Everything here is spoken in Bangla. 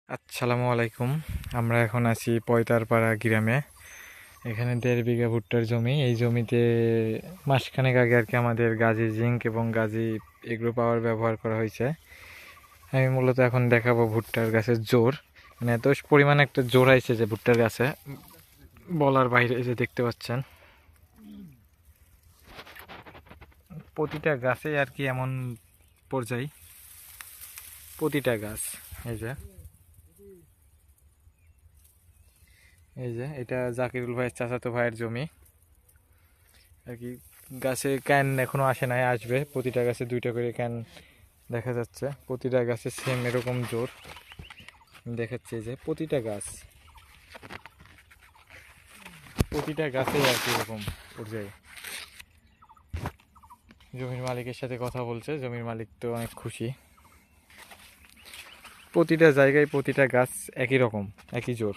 আসসালামু আলাইকুম। আমরা এখন আছি পয়তারপাড়া গ্রামে। এখানে 1.5 বিঘা ভুট্টার জমি। এই জমিতে মাসখানেক আগে আর কি আমাদের গাজী জিঙ্ক এবং গাজী এগ্রো পাওয়ার ব্যবহার করা হয়েছে। আমি মূলত এখন দেখাবো ভুট্টার গাছের জোর, মানে এত পরিমাণে একটা জোর আইছে যে ভুট্টার গাছে বলার বাইরে। এই যে দেখতে পাচ্ছেন প্রতিটা গাছে আর কি এমন পর্যায়, প্রতিটা গাছ। এই যে এটা জাকিরুল ভাইয়ের চাচাতো ভাইয়ের জমি আর কি। গাছে ক্যান এখনো আসে নাই, আসবে। প্রতিটা গাছে 2টা করে ক্যান দেখা যাচ্ছে। প্রতিটা গাছে সেম এরকম জোর দেখাচ্ছে যে প্রতিটা গাছে আর কি এরকম পর্যায়ে। জমির মালিকের সাথে কথা বলছে, জমির মালিক তো অনেক খুশি। প্রতিটা জায়গায় প্রতিটা গাছ একই রকম, একই জোর।